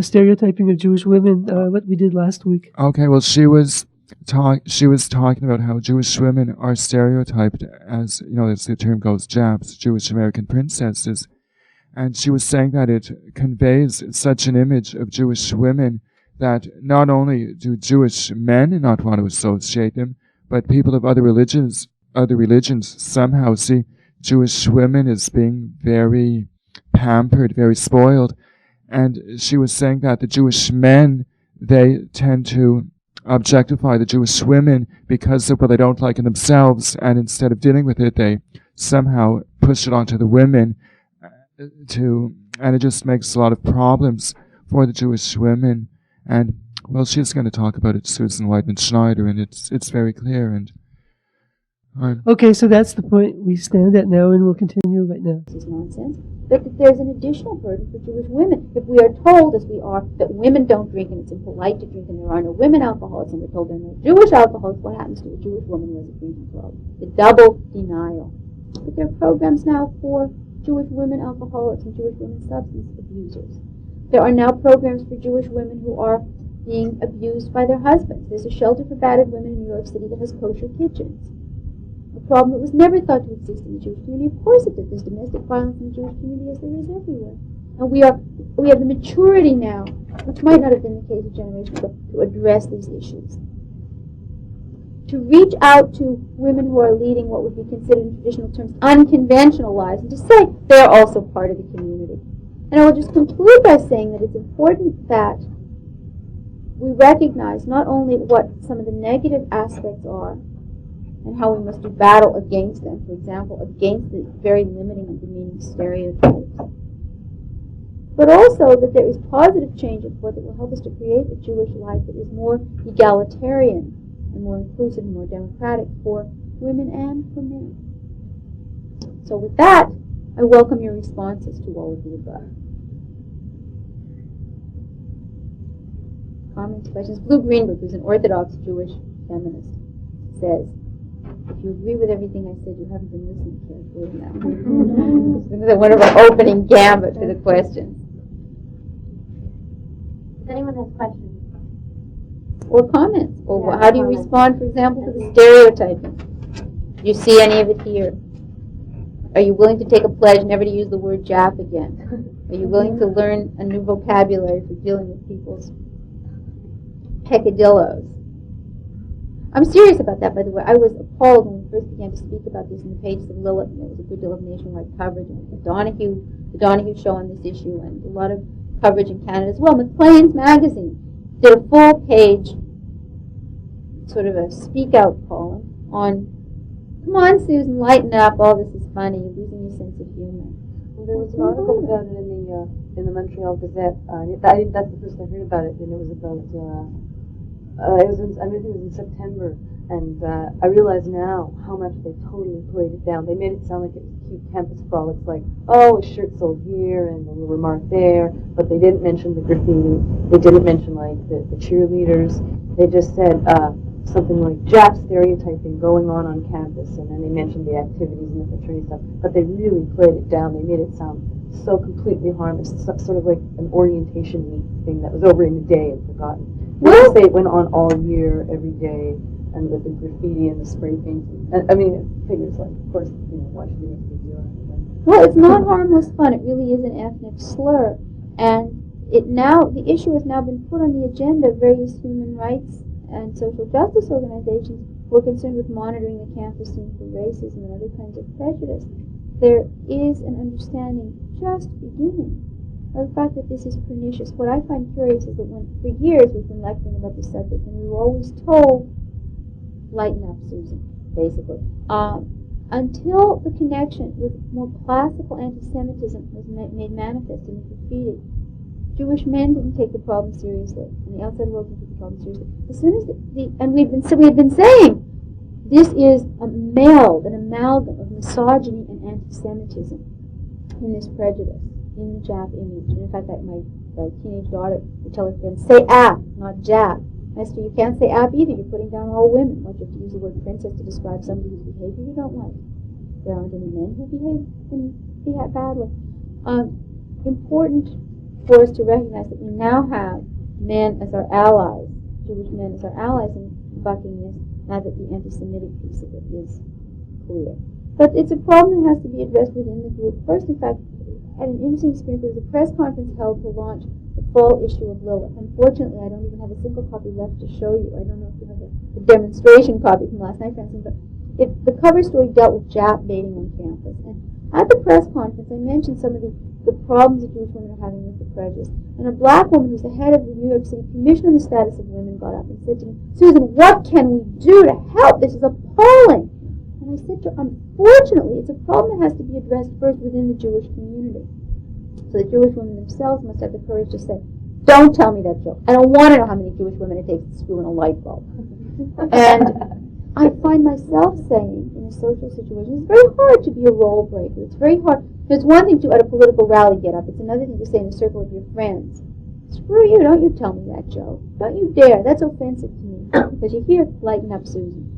stereotyping of Jewish women, what we did last week. Okay, well, she was talking about how Jewish women are stereotyped as, as the term goes, Japs, Jewish American princesses. And she was saying that it conveys such an image of Jewish women that not only do Jewish men not want to associate them, but people of other religions somehow see Jewish women as being very pampered, very spoiled. And she was saying that the Jewish men, they tend to objectify the Jewish women because of what they don't like in themselves, and instead of dealing with it, they somehow push it onto the women and it just makes a lot of problems for the Jewish women. And, well, she's going to talk about it, Susan Weidman Schneider, and it's very clear. And okay, so that's the point we stand at now, and we'll continue right now. This is nonsense. But that there's an additional burden for Jewish women. If we are told, as we are, that women don't drink and it's impolite to drink and there are no women alcoholics, and we're told there are no Jewish alcoholics, what happens to a Jewish woman who has a drinking problem? The double denial. But there are programs now for Jewish women alcoholics and Jewish women substance abusers. There are now programs for Jewish women who are being abused by their husbands. There's a shelter for battered women in New York City that has kosher kitchens. A problem that was never thought to exist in the Jewish community. Of course it did. There's domestic violence in the Jewish community as there is everywhere. And we have the maturity now, which might not have been the case a generation ago, to address these issues. To reach out to women who are leading what would be considered in traditional terms unconventional lives, and to say they're also part of the community. And I will just conclude by saying that it's important that we recognize not only what some of the negative aspects are and how we must do battle against them, for example, against the very limiting and demeaning stereotypes, but also that there is positive change afoot that will help us to create a Jewish life that is more egalitarian and more inclusive and more democratic for women and for men. So with that, I welcome your responses to all of the above. Comments, questions? Blue Greenberg, who's an Orthodox Jewish feminist, says, if you agree with everything I said, you haven't been listening carefully enough. This is one of our opening gambit for the questions. Does anyone have questions? Or comments? Or how do you respond, for example, to the stereotyping? Do you see any of it here? Are you willing to take a pledge never to use the word Jap again? Are you willing to learn a new vocabulary for dealing with people's peccadillos? I'm serious about that, by the way. I was appalled when we first began to speak about this in the pages of Lilith, and there was a good deal of nationwide coverage, and the Donahue show on this issue, and a lot of coverage in Canada as well. Maclean's magazine did a full page, sort of a speak out column on, come on, Susan, lighten up, all this is funny, you're losing your sense of humor. Well, there was an article about it in the Montreal Gazette. That's the first I heard about it, and it was about, I think it was in September, and I realize now how much they totally played it down. They made it sound like it was cute campus frolics, like, oh, a shirt sold here and a little remark there, but they didn't mention the graffiti. They didn't mention, like, the cheerleaders. They just said something like Jap stereotyping going on campus, and then they mentioned the activities and the fraternity stuff, but they really played it down. They made it sound so completely harmless, sort of like an orientation week thing that was over in a day and forgotten. Well, it went on all year, every day, and with the graffiti and the spray painting. I mean, it figures, like, of course, why should they make a big deal out of it? Well, it's not harmless fun. It really is an ethnic slur. And the issue has now been put on the agenda of various human rights and social justice organizations who are concerned with monitoring the campus scene for racism and other kinds of prejudice. There is an understanding just beginning of the fact that this is pernicious. What I find curious is that for years we've been lecturing about the subject, and we were always told, lighten up, Susan, basically, until the connection with more classical anti-Semitism was made manifest in the graffiti. Jewish men didn't take the problem seriously, and the outside world didn't take the problem seriously. As soon as we had been saying, this is an amalgam of misogyny and anti-Semitism in this prejudice, in the Jap image. And in fact, my teenage daughter would tell her friends, say Ap, not Jap. I said, you can't say Ap either. You're putting down all women. Why do you have to use the word princess to describe somebody whose behavior you don't like? There aren't any men who behave badly. Important for us to recognize that we now have men as our allies, Jewish men as our allies in bucking this, now that the anti-Semitic piece of it is clear. But it's a problem that has to be addressed within the group first. In fact, I had an interesting experience. There was a press conference held to launch the fall issue of Lilith. Unfortunately, I don't even have a single copy left to show you. I don't know if you have the demonstration copy from last night, Francine, but the cover story dealt with Jap baiting on campus. And at the press conference, I mentioned some of the problems that Jewish women are having with the prejudice. And a black woman who's the head of the New York City Commission on the Status of Women got up and said to me, "Susan, what can we do to help? This is appalling." And I said to her, unfortunately, it's a problem that has to be addressed first within the Jewish community. So the Jewish women themselves must have the courage to say, "Don't tell me that joke. I don't want to know how many Jewish women it takes to screw in a light bulb." And I find myself saying, in a social situation, it's very hard to be a role breaker. It's very hard. It's one thing to, at a political rally, get up. It's another thing to say in a circle of your friends, "Screw you, don't you tell me that joke. Don't you dare. That's offensive to me." Because you hear, "Lighten up, Susan."